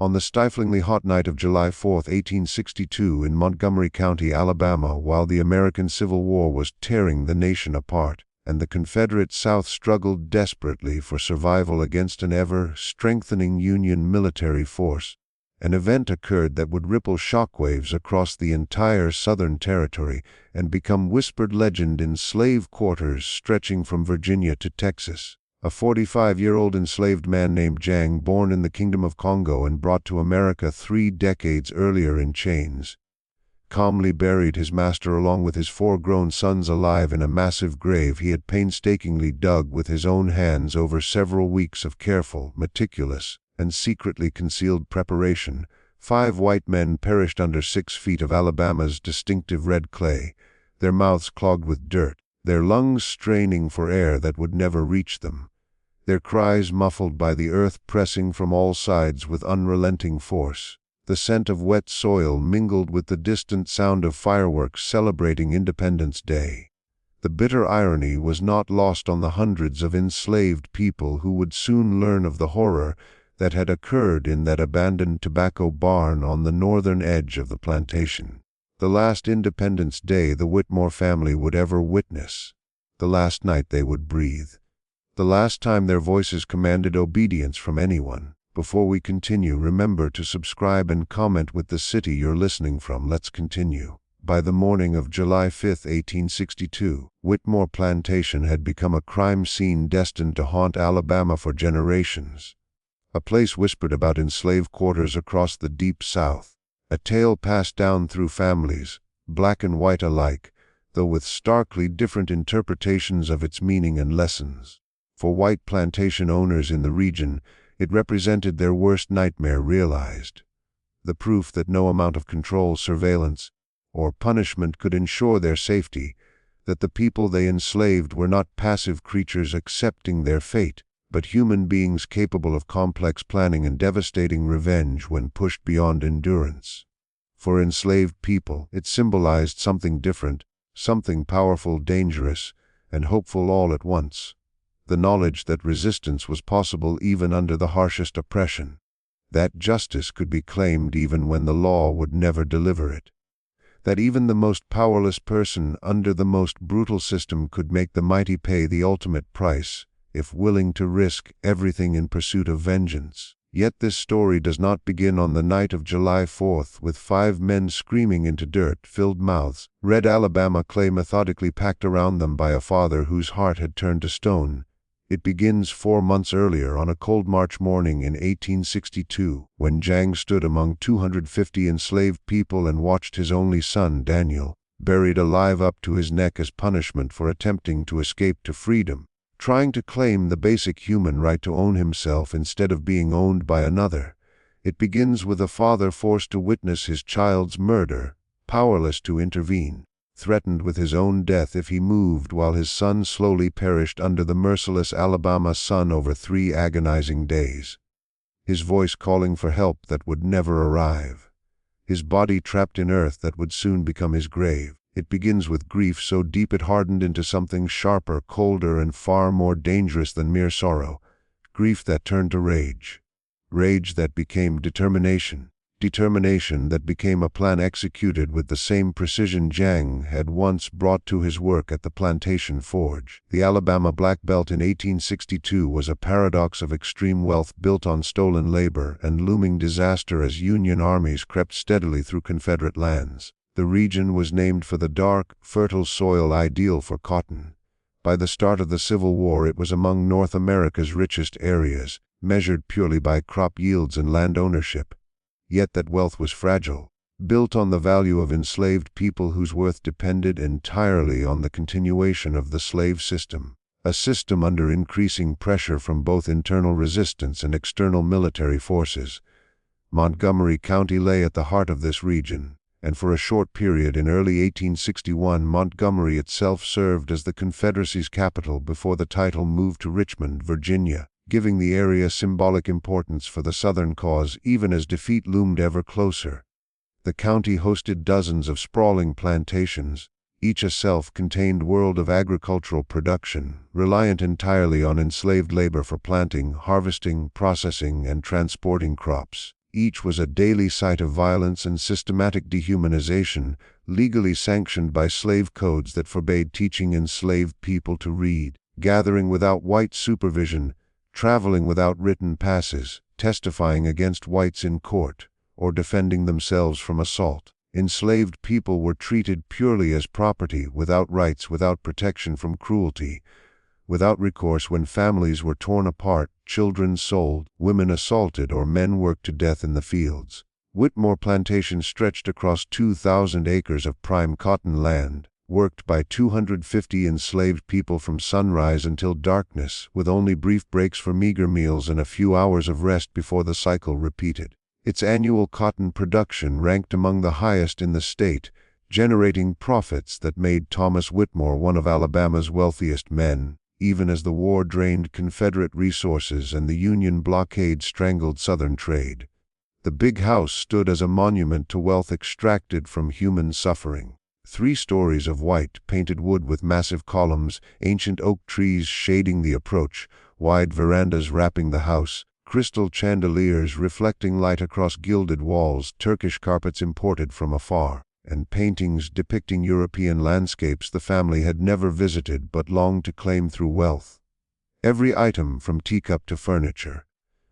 On the stiflingly hot night of July 4, 1862, in Montgomery County, Alabama, while the American Civil War was tearing the nation apart, and the Confederate South struggled desperately for survival against an ever-strengthening Union military force, an event occurred that would ripple shockwaves across the entire Southern territory and become whispered legend in slave quarters stretching from Virginia to Texas. A 45-year-old enslaved man named Jang, born in the Kingdom of Congo and brought to America 3 decades earlier in chains, calmly buried his master along with his 4 grown sons alive in a massive grave he had painstakingly dug with his own hands over several weeks of careful, meticulous, and secretly concealed preparation. 5 white men perished under 6 feet of Alabama's distinctive red clay, their mouths clogged with dirt, their lungs straining for air that would never reach them, their cries muffled by the earth pressing from all sides with unrelenting force. The scent of wet soil mingled with the distant sound of fireworks celebrating Independence Day. The bitter irony was not lost on the hundreds of enslaved people who would soon learn of the horror that had occurred in that abandoned tobacco barn on the northern edge of the plantation. The last Independence Day the Whitmore family would ever witness, the last night they would breathe, the last time their voices commanded obedience from anyone. Before we continue, remember to subscribe and comment with the city you're listening from. Let's continue. By the morning of July 5, 1862, Whitmore Plantation had become a crime scene destined to haunt Alabama for generations. A place whispered about in slave quarters across the deep South. A tale passed down through families, black and white alike, though with starkly different interpretations of its meaning and lessons. For white plantation owners in the region, it represented their worst nightmare realized. The proof that no amount of control, surveillance, or punishment could ensure their safety, that the people they enslaved were not passive creatures accepting their fate, but human beings capable of complex planning and devastating revenge when pushed beyond endurance. For enslaved people, it symbolized something different, something powerful, dangerous, and hopeful all at once. The knowledge that resistance was possible even under the harshest oppression, that justice could be claimed even when the law would never deliver it, that even the most powerless person under the most brutal system could make the mighty pay the ultimate price, if willing to risk everything in pursuit of vengeance. Yet this story does not begin on the night of July 4th with 5 men screaming into dirt-filled mouths, red Alabama clay methodically packed around them by a father whose heart had turned to stone. It begins 4 months earlier on a cold March morning in 1862, when Jang stood among 250 enslaved people and watched his only son, Daniel, buried alive up to his neck as punishment for attempting to escape to freedom, trying to claim the basic human right to own himself instead of being owned by another. It begins with a father forced to witness his child's murder, powerless to intervene, threatened with his own death if he moved, while his son slowly perished under the merciless Alabama sun over 3 agonizing days. His voice calling for help that would never arrive. His body trapped in earth that would soon become his grave. It begins with grief so deep it hardened into something sharper, colder, and far more dangerous than mere sorrow. Grief that turned to rage. Rage that became determination. Determination that became a plan executed with the same precision Jang had once brought to his work at the plantation forge. The Alabama Black Belt in 1862 was a paradox of extreme wealth built on stolen labor and looming disaster as Union armies crept steadily through Confederate lands. The region was named for the dark, fertile soil ideal for cotton. By the start of the Civil War, it was among North America's richest areas, measured purely by crop yields and land ownership. Yet that wealth was fragile, built on the value of enslaved people whose worth depended entirely on the continuation of the slave system, a system under increasing pressure from both internal resistance and external military forces. Montgomery County lay at the heart of this region, and for a short period in early 1861 Montgomery itself served as the Confederacy's capital before the title moved to Richmond, Virginia, giving the area symbolic importance for the Southern cause even as defeat loomed ever closer. The county hosted dozens of sprawling plantations, each a self-contained world of agricultural production, reliant entirely on enslaved labor for planting, harvesting, processing, and transporting crops. Each was a daily site of violence and systematic dehumanization, legally sanctioned by slave codes that forbade teaching enslaved people to read, gathering without white supervision, traveling without written passes, testifying against whites in court, or defending themselves from assault. Enslaved people were treated purely as property, without rights, without protection from cruelty, without recourse when families were torn apart, children sold, women assaulted, or men worked to death in the fields. Whitmore Plantation stretched across 2,000 acres of prime cotton land, worked by 250 enslaved people from sunrise until darkness, with only brief breaks for meager meals and a few hours of rest before the cycle repeated. Its annual cotton production ranked among the highest in the state, generating profits that made Thomas Whitmore one of Alabama's wealthiest men, even as the war drained Confederate resources and the Union blockade strangled Southern trade. The big house stood as a monument to wealth extracted from human suffering. 3 stories of white, painted wood with massive columns, ancient oak trees shading the approach, wide verandas wrapping the house, crystal chandeliers reflecting light across gilded walls, Turkish carpets imported from afar, and paintings depicting European landscapes the family had never visited but longed to claim through wealth. Every item, from teacup to furniture,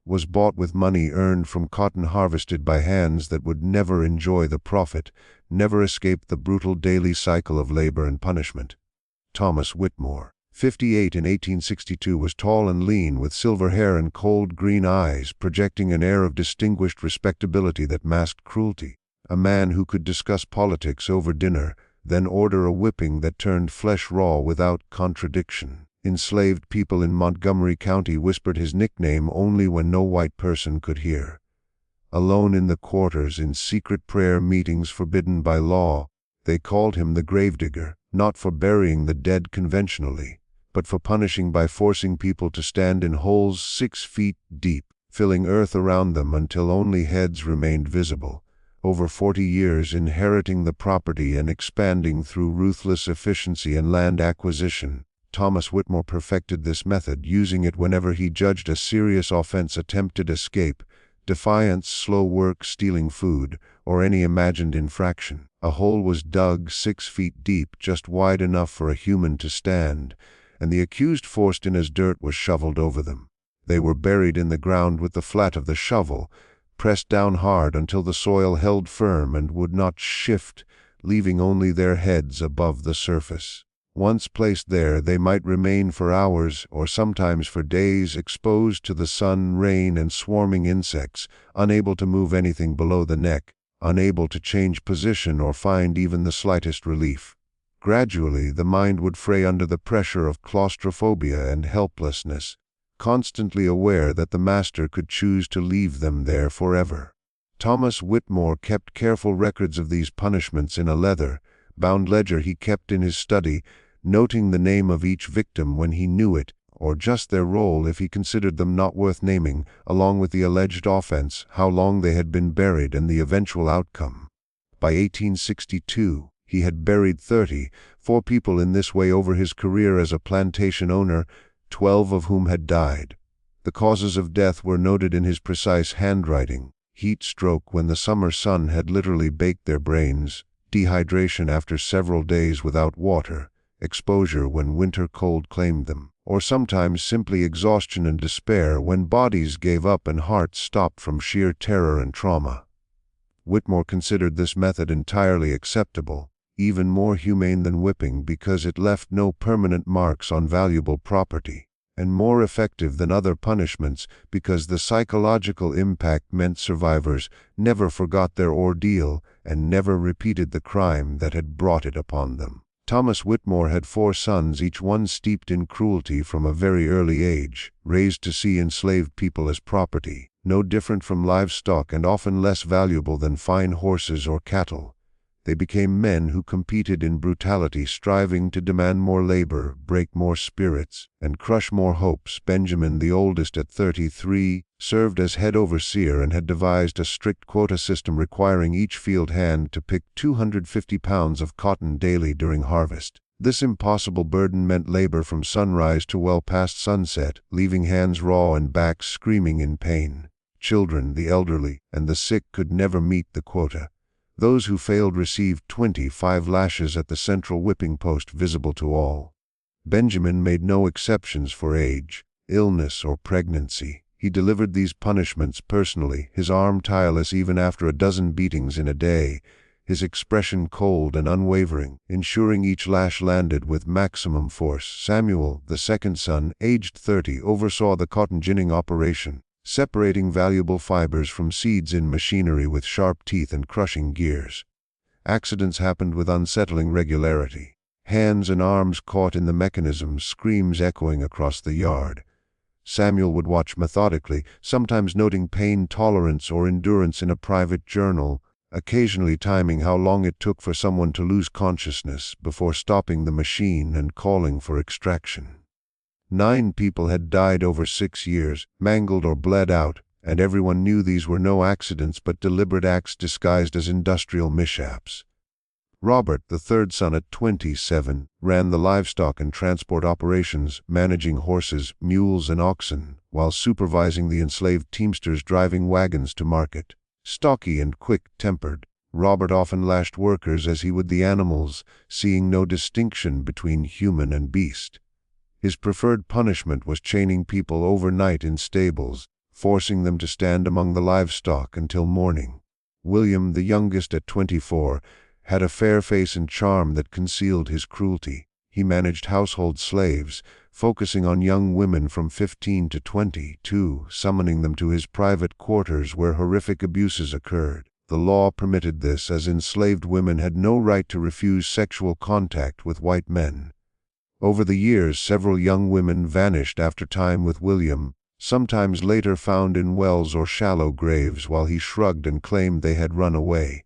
was bought with money earned from cotton harvested by hands that would never enjoy the profit, never escape the brutal daily cycle of labor and punishment. Thomas Whitmore, 58 in 1862, was tall and lean, with silver hair and cold green eyes, projecting an air of distinguished respectability that masked cruelty. A man who could discuss politics over dinner, then order a whipping that turned flesh raw without contradiction. Enslaved people in Montgomery County whispered his nickname only when no white person could hear. Alone in the quarters, in secret prayer meetings forbidden by law, they called him the gravedigger, not for burying the dead conventionally, but for punishing by forcing people to stand in holes 6 feet deep, filling earth around them until only heads remained visible. Over 40 years inheriting the property and expanding through ruthless efficiency and land acquisition, Thomas Whitmore perfected this method, using it whenever he judged a serious offense, attempted escape, defiance, slow work, stealing food, or any imagined infraction. A hole was dug 6 feet deep, just wide enough for a human to stand, and the accused forced in as dirt was shoveled over them. They were buried in the ground with the flat of the shovel, pressed down hard until the soil held firm and would not shift, leaving only their heads above the surface. Once placed there, they might remain for hours, or sometimes for days, exposed to the sun, rain, and swarming insects, unable to move anything below the neck, unable to change position or find even the slightest relief. Gradually, the mind would fray under the pressure of claustrophobia and helplessness, constantly aware that the master could choose to leave them there forever. Thomas Whitmore kept careful records of these punishments in a leather-bound ledger he kept in his study, noting the name of each victim when he knew it, or just their role if he considered them not worth naming, along with the alleged offense, how long they had been buried, and the eventual outcome. By 1862, he had buried 34 people in this way over his career as a plantation owner, 12 of whom had died. The causes of death were noted in his precise handwriting: heat stroke when the summer sun had literally baked their brains, dehydration after several days without water, exposure when winter cold claimed them, or sometimes simply exhaustion and despair when bodies gave up and hearts stopped from sheer terror and trauma. Whitmore considered this method entirely acceptable, even more humane than whipping because it left no permanent marks on valuable property, and more effective than other punishments because the psychological impact meant survivors never forgot their ordeal and never repeated the crime that had brought it upon them. Thomas Whitmore had 4 sons, each one steeped in cruelty from a very early age, raised to see enslaved people as property, no different from livestock and often less valuable than fine horses or cattle. They became men who competed in brutality, striving to demand more labor, break more spirits, and crush more hopes. Benjamin, the oldest at 33, served as head overseer and had devised a strict quota system requiring each field hand to pick 250 pounds of cotton daily during harvest. This impossible burden meant labor from sunrise to well past sunset, leaving hands raw and backs screaming in pain. Children, the elderly, and the sick could never meet the quota. Those who failed received 25 lashes at the central whipping post visible to all. Benjamin made no exceptions for age, illness, or pregnancy. He delivered these punishments personally, his arm tireless even after a dozen beatings in a day, his expression cold and unwavering, ensuring each lash landed with maximum force. Samuel, the second son, aged 30, oversaw the cotton ginning operation, separating valuable fibers from seeds in machinery with sharp teeth and crushing gears. Accidents happened with unsettling regularity. Hands and arms caught in the mechanism, screams echoing across the yard. Samuel would watch methodically, sometimes noting pain tolerance or endurance in a private journal, occasionally timing how long it took for someone to lose consciousness before stopping the machine and calling for extraction. 9 people had died over 6 years, mangled or bled out, and everyone knew these were no accidents but deliberate acts disguised as industrial mishaps. Robert, the third son at 27, ran the livestock and transport operations, managing horses, mules, and oxen, while supervising the enslaved teamsters driving wagons to market. Stocky and quick-tempered, Robert often lashed workers as he would the animals, seeing no distinction between human and beast. His preferred punishment was chaining people overnight in stables, forcing them to stand among the livestock until morning. William, the youngest at 24, had a fair face and charm that concealed his cruelty. He managed household slaves, focusing on young women from 15 to 22, summoning them to his private quarters where horrific abuses occurred. The law permitted this, as enslaved women had no right to refuse sexual contact with white men. Over the years, several young women vanished after time with William, sometimes later found in wells or shallow graves, while he shrugged and claimed they had run away.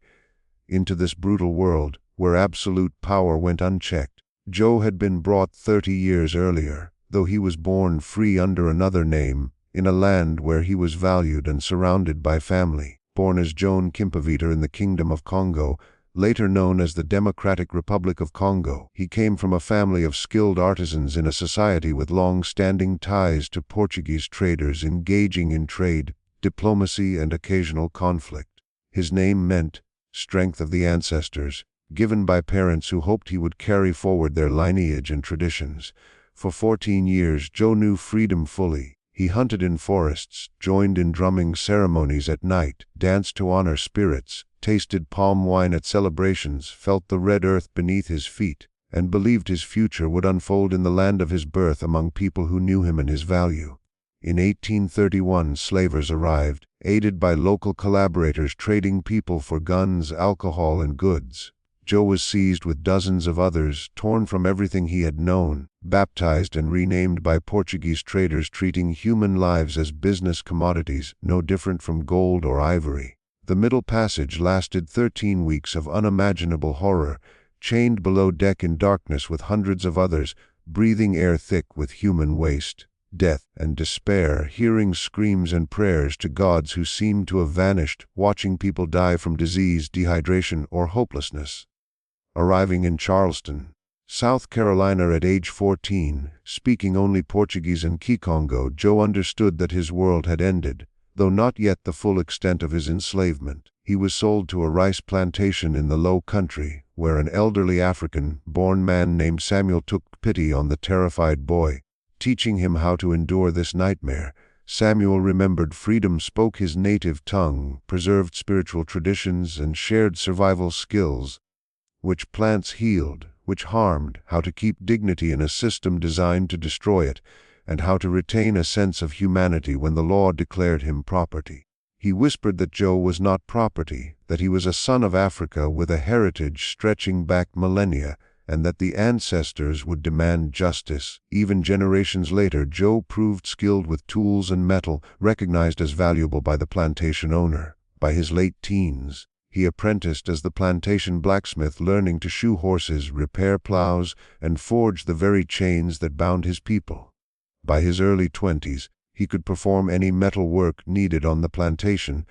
Into this brutal world, where absolute power went unchecked, Joe had been brought 30 years earlier, though he was born free under another name, in a land where he was valued and surrounded by family. Born as Joan Kimpavita in the Kingdom of Congo, later known as the Democratic Republic of Congo, he came from a family of skilled artisans in a society with long-standing ties to Portuguese traders engaging in trade, diplomacy, and occasional conflict. His name meant strength of the ancestors, given by parents who hoped he would carry forward their lineage and traditions. For 14 years, Joe knew freedom fully. He hunted in forests, joined in drumming ceremonies at night, danced to honor spirits, tasted palm wine at celebrations, felt the red earth beneath his feet, and believed his future would unfold in the land of his birth among people who knew him and his value. In 1831, slavers arrived, aided by local collaborators trading people for guns, alcohol, and goods. Joe was seized with dozens of others, torn from everything he had known, baptized and renamed by Portuguese traders treating human lives as business commodities, no different from gold or ivory. The Middle Passage lasted 13 weeks of unimaginable horror, chained below deck in darkness with hundreds of others, breathing air thick with human waste, death, and despair, hearing screams and prayers to gods who seemed to have vanished, watching people die from disease, dehydration, or hopelessness. Arriving in Charleston, South Carolina at age 14, speaking only Portuguese and Kikongo, Joe understood that his world had ended, though not yet the full extent of his enslavement. He was sold to a rice plantation in the Low Country, where an elderly African-born man named Samuel took pity on the terrified boy, teaching him how to endure this nightmare. Samuel remembered freedom, spoke his native tongue, preserved spiritual traditions, and shared survival skills. Which plants healed, which harmed, how to keep dignity in a system designed to destroy it, and how to retain a sense of humanity when the law declared him property. He whispered that Joe was not property, that he was a son of Africa with a heritage stretching back millennia, and that the ancestors would demand justice. Even generations later, Joe proved skilled with tools and metal, recognized as valuable by the plantation owner. By his late teens, he apprenticed as the plantation blacksmith, learning to shoe horses, repair plows, and forge the very chains that bound his people. By his early 20s, he could perform any metal work needed on the plantation,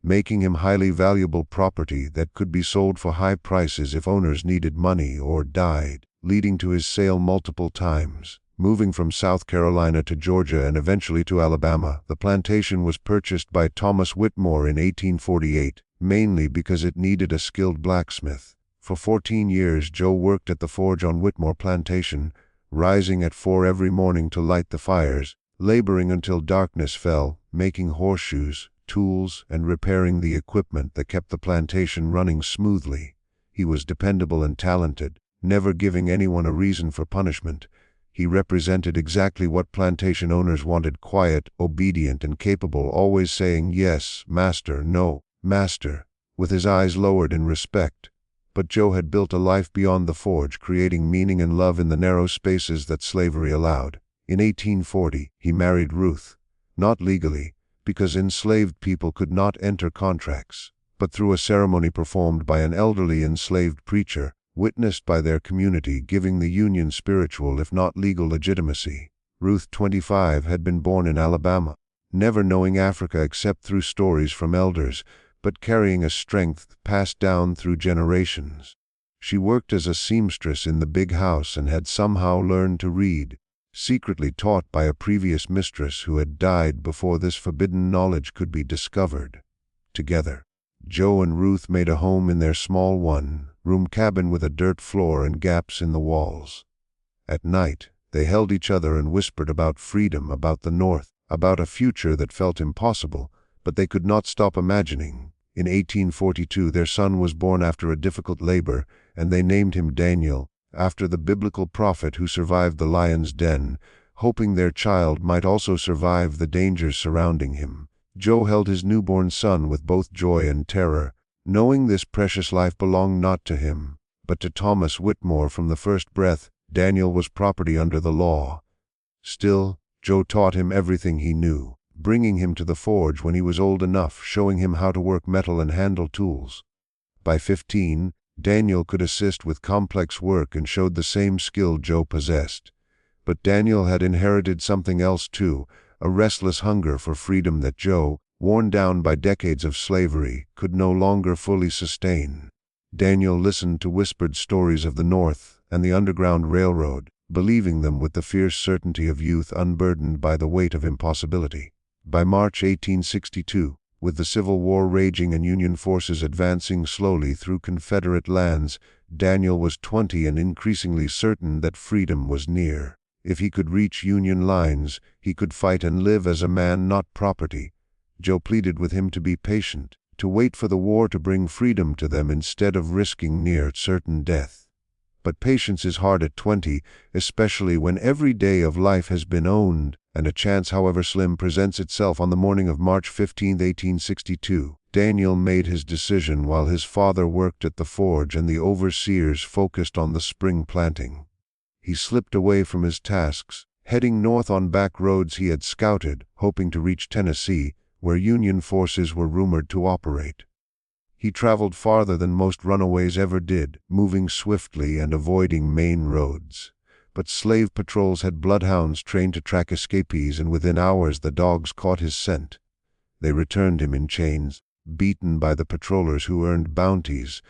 making him highly valuable property that could be sold for high prices if owners needed money or died, leading to his sale multiple times. Moving from South Carolina to Georgia and eventually to Alabama, the plantation was purchased by Thomas Whitmore in 1848, mainly because it needed a skilled blacksmith. For 14 years, Joe worked at the forge on Whitmore Plantation, rising at 4 every morning to light the fires, laboring until darkness fell, making horseshoes, tools, and repairing the equipment that kept the plantation running smoothly. He was dependable and talented, never giving anyone a reason for punishment. He represented exactly what plantation owners wanted: quiet, obedient, and capable, always saying yes, master, no, master, with his eyes lowered in respect. But Joe had built a life beyond the forge, creating meaning and love in the narrow spaces that slavery allowed. In 1840, he married Ruth, not legally, because enslaved people could not enter contracts, but through a ceremony performed by an elderly enslaved preacher, witnessed by their community, giving the union spiritual if not legal legitimacy. Ruth, 25, had been born in Alabama, never knowing Africa except through stories from elders, but carrying a strength passed down through generations. She worked as a seamstress in the big house and had somehow learned to read, secretly taught by a previous mistress who had died before this forbidden knowledge could be discovered. Together, Joe and Ruth made a home in their small one-room cabin with a dirt floor and gaps in the walls. At night, they held each other and whispered about freedom, about the North, about a future that felt impossible, but they could not stop imagining. In 1842, their son was born after a difficult labor, and they named him Daniel, after the biblical prophet who survived the lion's den, hoping their child might also survive the dangers surrounding him. Joe held his newborn son with both joy and terror, knowing this precious life belonged not to him, but to Thomas Whitmore. From the first breath, Daniel was property under the law. Still, Joe taught him everything he knew, bringing him to the forge when he was old enough, showing him how to work metal and handle tools. By 15, Daniel could assist with complex work and showed the same skill Joe possessed. But Daniel had inherited something else too, a restless hunger for freedom that Joe, worn down by decades of slavery, could no longer fully sustain. Daniel listened to whispered stories of the North and the Underground Railroad, believing them with the fierce certainty of youth unburdened by the weight of impossibility. By March 1862, with the Civil War raging and Union forces advancing slowly through Confederate lands, Daniel was 20 and increasingly certain that freedom was near. If he could reach Union lines, he could fight and live as a man, not property. Joe pleaded with him to be patient, to wait for the war to bring freedom to them instead of risking near certain death. But patience is hard at 20, especially when every day of life has been owned, and a chance, however slim, presents itself. On the morning of March 15, 1862, Daniel made his decision while his father worked at the forge and the overseers focused on the spring planting. He slipped away from his tasks, heading north on back roads he had scouted, hoping to reach Tennessee, where Union forces were rumored to operate. He traveled farther than most runaways ever did, moving swiftly and avoiding main roads. But slave patrols had bloodhounds trained to track escapees, and within hours the dogs caught his scent. They returned him in chains, beaten by the patrollers who earned bounties,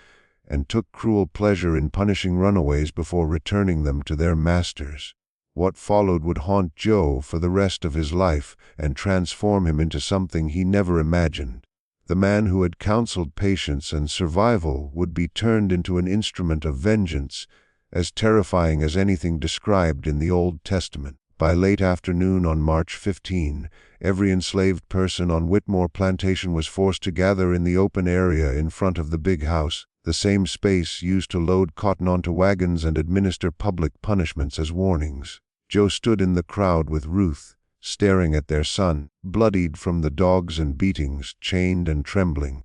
and took cruel pleasure in punishing runaways before returning them to their masters. What followed would haunt Joe for the rest of his life and transform him into something he never imagined. The man who had counseled patience and survival would be turned into an instrument of vengeance, as terrifying as anything described in the Old Testament. By late afternoon on March 15, every enslaved person on Whitmore Plantation was forced to gather in the open area in front of the big house, the same space used to load cotton onto wagons and administer public punishments as warnings. Joe stood in the crowd with Ruth, staring at their son, bloodied from the dogs and beatings, chained and trembling.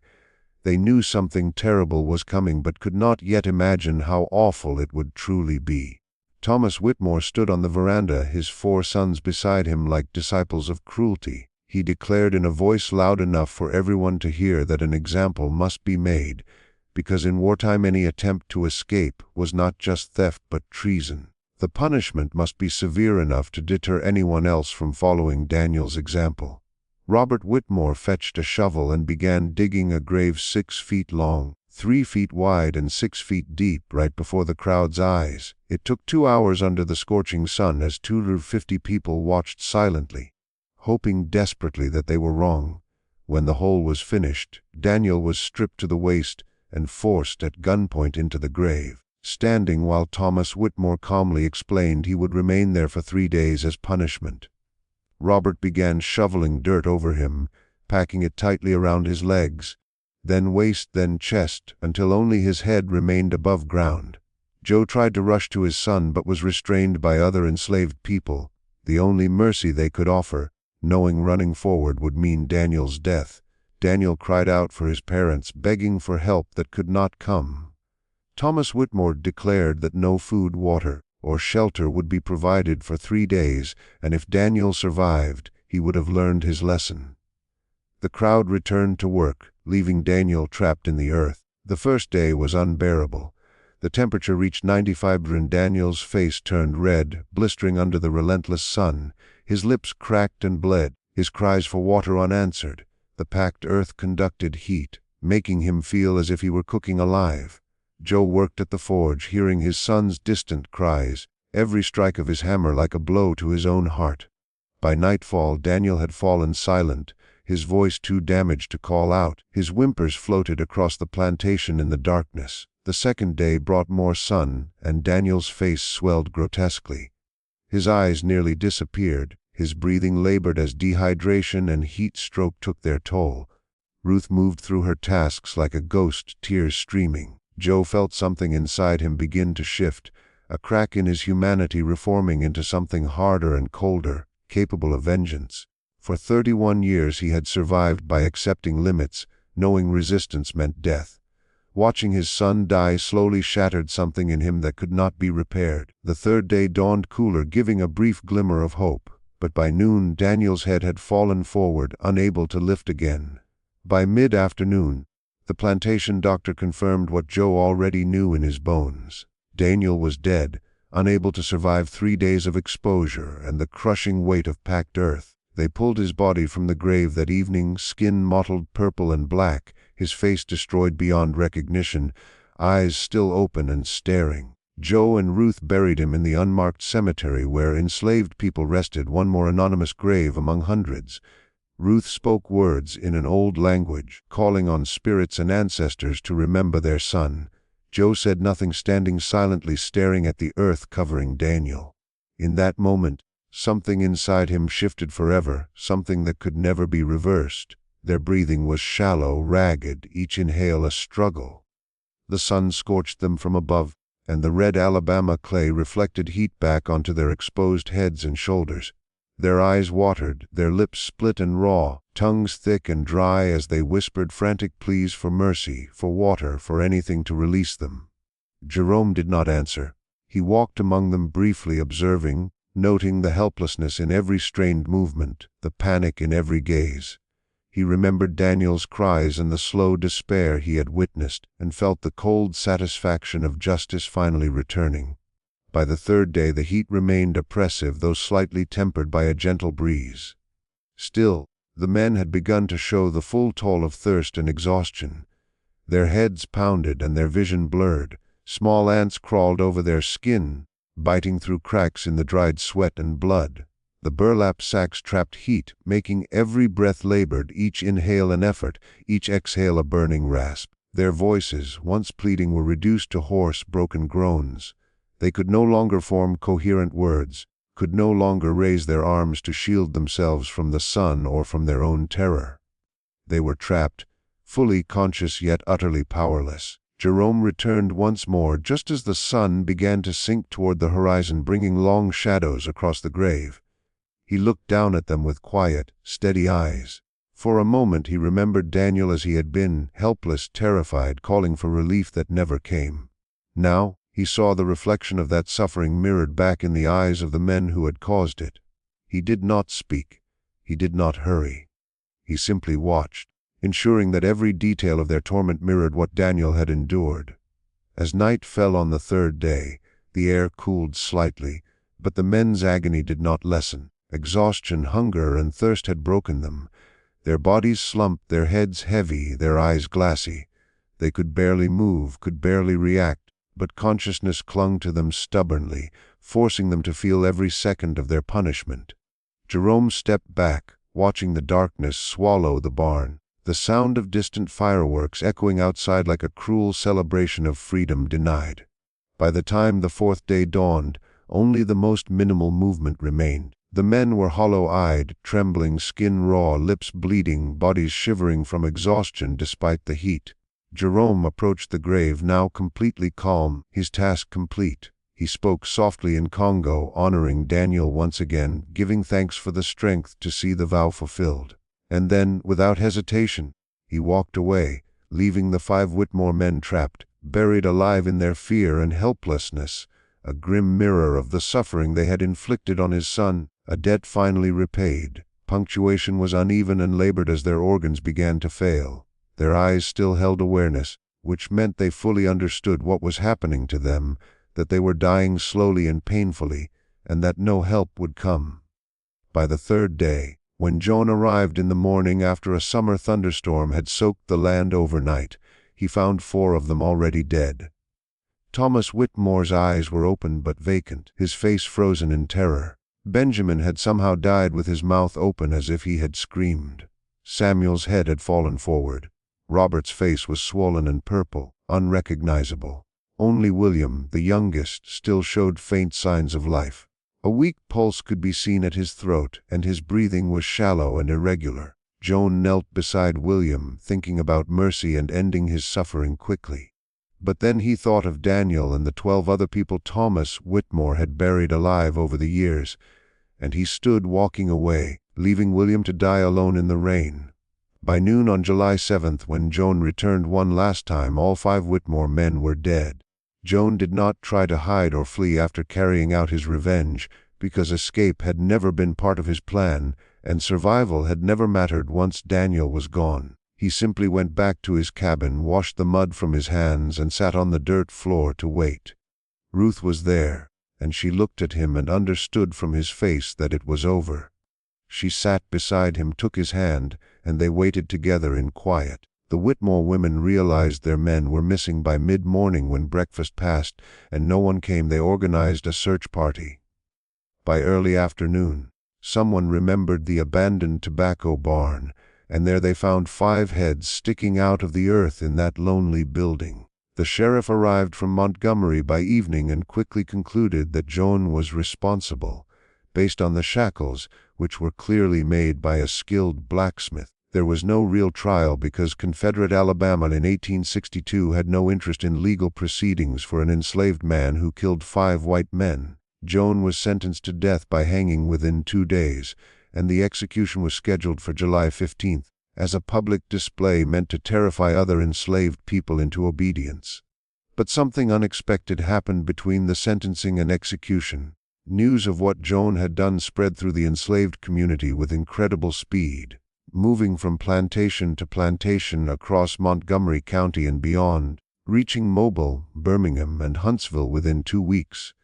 They knew something terrible was coming but could not yet imagine how awful it would truly be. Thomas Whitmore stood on the veranda, his 4 sons beside him like disciples of cruelty. He declared in a voice loud enough for everyone to hear that an example must be made, because in wartime any attempt to escape was not just theft but treason. The punishment must be severe enough to deter anyone else from following Daniel's example. Robert Whitmore fetched a shovel and began digging a grave 6 feet long, 3 feet wide and 6 feet deep, right before the crowd's eyes. It took 2 hours under the scorching sun as 250 people watched silently, hoping desperately that they were wrong. When the hole was finished, Daniel was stripped to the waist and forced at gunpoint into the grave, standing while Thomas Whitmore calmly explained he would remain there for 3 days as punishment. Robert began shoveling dirt over him, packing it tightly around his legs, then waist, then chest, until only his head remained above ground. Joe tried to rush to his son but was restrained by other enslaved people, the only mercy they could offer, knowing running forward would mean Daniel's death. Daniel cried out for his parents, begging for help that could not come. Thomas Whitmore declared that no food, water, or shelter would be provided for 3 days, and if Daniel survived, he would have learned his lesson. The crowd returned to work, leaving Daniel trapped in the earth. The first day was unbearable. The temperature reached 95 degrees and Daniel's face turned red, blistering under the relentless sun. His lips cracked and bled, his cries for water unanswered. The packed earth conducted heat, making him feel as if he were cooking alive. Joe worked at the forge, hearing his son's distant cries, every strike of his hammer like a blow to his own heart. By nightfall, Daniel had fallen silent, his voice too damaged to call out. His whimpers floated across the plantation in the darkness. The second day brought more sun, and Daniel's face swelled grotesquely. His eyes nearly disappeared, his breathing labored as dehydration and heat stroke took their toll. Ruth moved through her tasks like a ghost, tears streaming. Joe felt something inside him begin to shift, a crack in his humanity reforming into something harder and colder, capable of vengeance. For 31 years he had survived by accepting limits, knowing resistance meant death. Watching his son die slowly shattered something in him that could not be repaired. The third day dawned cooler, giving a brief glimmer of hope. But by noon, Daniel's head had fallen forward, unable to lift again. By mid-afternoon, the plantation doctor confirmed what Joe already knew in his bones. Daniel was dead, unable to survive 3 days of exposure and the crushing weight of packed earth. They pulled his body from the grave that evening, skin mottled purple and black, his face destroyed beyond recognition, eyes still open and staring. Joe and Ruth buried him in the unmarked cemetery where enslaved people rested, one more anonymous grave among hundreds. Ruth spoke words in an old language, calling on spirits and ancestors to remember their son. Joe said nothing, standing silently staring at the earth covering Daniel. In that moment, something inside him shifted forever, something that could never be reversed. Their breathing was shallow, ragged, each inhale a struggle. The sun scorched them from above, and the red Alabama clay reflected heat back onto their exposed heads and shoulders. Their eyes watered, their lips split and raw, tongues thick and dry as they whispered frantic pleas for mercy, for water, for anything to release them. Jerome did not answer. He walked among them briefly, observing, noting the helplessness in every strained movement, the panic in every gaze. He remembered Daniel's cries and the slow despair he had witnessed, and felt the cold satisfaction of justice finally returning. By the third day the heat remained oppressive, though slightly tempered by a gentle breeze. Still, the men had begun to show the full toll of thirst and exhaustion. Their heads pounded and their vision blurred. Small ants crawled over their skin, biting through cracks in the dried sweat and blood. The burlap sacks trapped heat, making every breath labored, each inhale an effort, each exhale a burning rasp. Their voices, once pleading, were reduced to hoarse, broken groans. They could no longer form coherent words, could no longer raise their arms to shield themselves from the sun or from their own terror. They were trapped, fully conscious yet utterly powerless. Jerome returned once more, just as the sun began to sink toward the horizon, bringing long shadows across the grave. He looked down at them with quiet, steady eyes. For a moment he remembered Daniel as he had been, helpless, terrified, calling for relief that never came. Now, he saw the reflection of that suffering mirrored back in the eyes of the men who had caused it. He did not speak. He did not hurry. He simply watched, ensuring that every detail of their torment mirrored what Daniel had endured. As night fell on the third day, the air cooled slightly, but the men's agony did not lessen. Exhaustion, hunger, and thirst had broken them. Their bodies slumped, their heads heavy, their eyes glassy. They could barely move, could barely react, but consciousness clung to them stubbornly, forcing them to feel every second of their punishment. Jerome stepped back, watching the darkness swallow the barn, the sound of distant fireworks echoing outside like a cruel celebration of freedom denied. By the time the fourth day dawned, only the most minimal movement remained. The men were hollow-eyed, trembling, skin raw, lips bleeding, bodies shivering from exhaustion despite the heat. Jerome approached the grave, now completely calm, his task complete. He spoke softly in Congo, honoring Daniel once again, giving thanks for the strength to see the vow fulfilled. And then, without hesitation, he walked away, leaving the 5 Whitmore men trapped, buried alive in their fear and helplessness, a grim mirror of the suffering they had inflicted on his son, a debt finally repaid. Punctuation was uneven and labored as their organs began to fail. Their eyes still held awareness, which meant they fully understood what was happening to them, that they were dying slowly and painfully, and that no help would come. By the 3rd day, when Joan arrived in the morning after a summer thunderstorm had soaked the land overnight, he found 4 of them already dead. Thomas Whitmore's eyes were open but vacant, his face frozen in terror. Benjamin had somehow died with his mouth open as if he had screamed. Samuel's head had fallen forward. Robert's face was swollen and purple, unrecognizable. Only William, the youngest, still showed faint signs of life. A weak pulse could be seen at his throat, and his breathing was shallow and irregular. Joan knelt beside William, thinking about mercy and ending his suffering quickly. But then he thought of Daniel and the 12 other people Thomas Whitmore had buried alive over the years, and he stood walking away, leaving William to die alone in the rain. By noon on July 7th, when Joan returned one last time, all 5 Whitmore men were dead. Joan did not try to hide or flee after carrying out his revenge, because escape had never been part of his plan, and survival had never mattered once Daniel was gone. He simply went back to his cabin, washed the mud from his hands, and sat on the dirt floor to wait. Ruth was there, and she looked at him and understood from his face that it was over. She sat beside him, took his hand, and they waited together in quiet. The Whitmore women realized their men were missing by mid-morning when breakfast passed, and no one came. They organized a search party. By early afternoon, someone remembered the abandoned tobacco barn, and there they found 5 heads sticking out of the earth in that lonely building. The sheriff arrived from Montgomery by evening and quickly concluded that Joan was responsible, based on the shackles, which were clearly made by a skilled blacksmith. There was no real trial because Confederate Alabama in 1862 had no interest in legal proceedings for an enslaved man who killed 5 white men. Joan was sentenced to death by hanging within 2 days, and the execution was scheduled for July 15th, as a public display meant to terrify other enslaved people into obedience. But something unexpected happened between the sentencing and execution. News of what Joan had done spread through the enslaved community with incredible speed, moving from plantation to plantation across Montgomery County and beyond, reaching Mobile, Birmingham, and Huntsville within 2 weeks.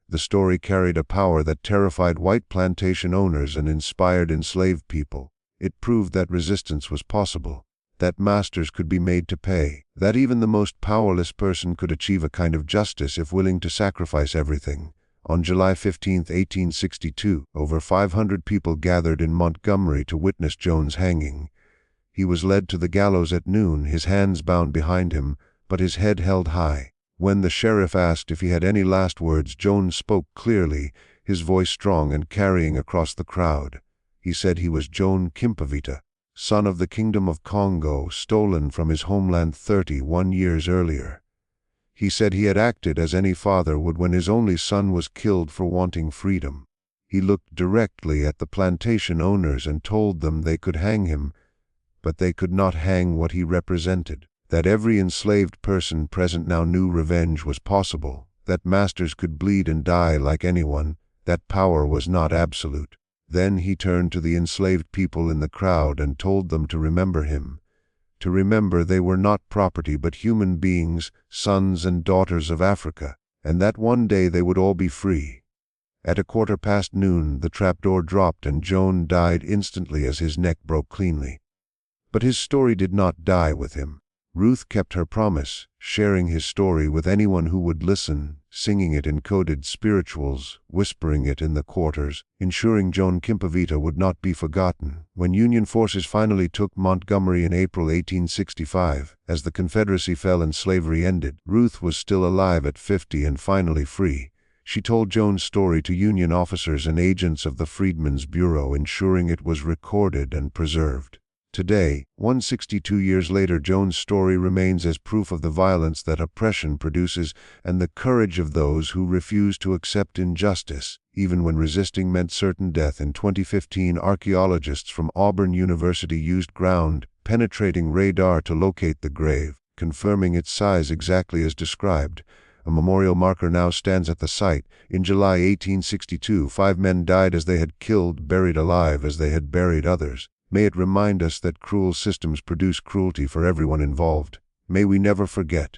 The story carried a power that terrified white plantation owners and inspired enslaved people. It proved that resistance was possible, that masters could be made to pay, that even the most powerless person could achieve a kind of justice if willing to sacrifice everything. On July 15, 1862, over 500 people gathered in Montgomery to witness Joan's hanging. He was led to the gallows at noon, his hands bound behind him, but his head held high. When the sheriff asked if he had any last words, Joan spoke clearly, his voice strong and carrying across the crowd. He said he was Joan Kimpavita, son of the Kingdom of Congo, stolen from his homeland 31 years earlier. He said he had acted as any father would when his only son was killed for wanting freedom. He looked directly at the plantation owners and told them they could hang him, but they could not hang what he represented. That every enslaved person present now knew revenge was possible, that masters could bleed and die like anyone, that power was not absolute. Then he turned to the enslaved people in the crowd and told them to remember him, to remember they were not property but human beings, sons and daughters of Africa, and that one day they would all be free. At 1:15 noon, the trapdoor dropped and Joan died instantly as his neck broke cleanly. But his story did not die with him. Ruth kept her promise, sharing his story with anyone who would listen, singing it in coded spirituals, whispering it in the quarters, ensuring Joan Kimpavita would not be forgotten. When Union forces finally took Montgomery in April 1865, as the Confederacy fell and slavery ended, Ruth was still alive at 50 and finally free. She told Joan's story to Union officers and agents of the Freedmen's Bureau, ensuring it was recorded and preserved. Today, 162 years later, Joan's story remains as proof of the violence that oppression produces and the courage of those who refuse to accept injustice, even when resisting meant certain death. In 2015, archaeologists from Auburn University used ground-penetrating radar to locate the grave, confirming its size exactly as described. A memorial marker now stands at the site. In July 1862, 5 men died as they had killed, buried alive as they had buried others. May it remind us that cruel systems produce cruelty for everyone involved. May we never forget.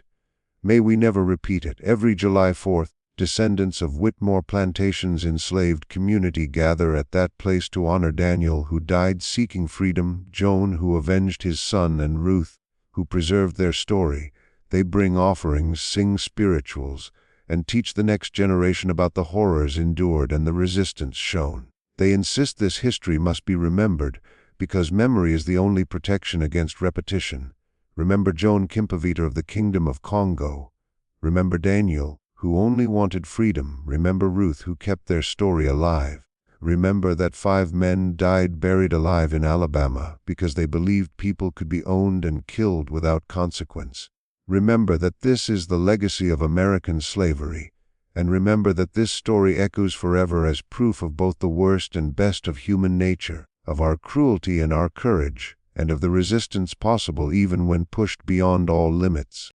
May we never repeat it. Every July 4th, descendants of Whitmore Plantation's enslaved community gather at that place to honor Daniel, who died seeking freedom, Joan, who avenged his son, and Ruth, who preserved their story. They bring offerings, sing spirituals, and teach the next generation about the horrors endured and the resistance shown. They insist this history must be remembered, because memory is the only protection against repetition. Remember Joan Kimpavita of the Kingdom of Congo. Remember Daniel, who only wanted freedom. Remember Ruth, who kept their story alive. Remember that 5 men died buried alive in Alabama because they believed people could be owned and killed without consequence. Remember that this is the legacy of American slavery, and remember that this story echoes forever as proof of both the worst and best of human nature, of our cruelty and our courage, and of the resistance possible even when pushed beyond all limits.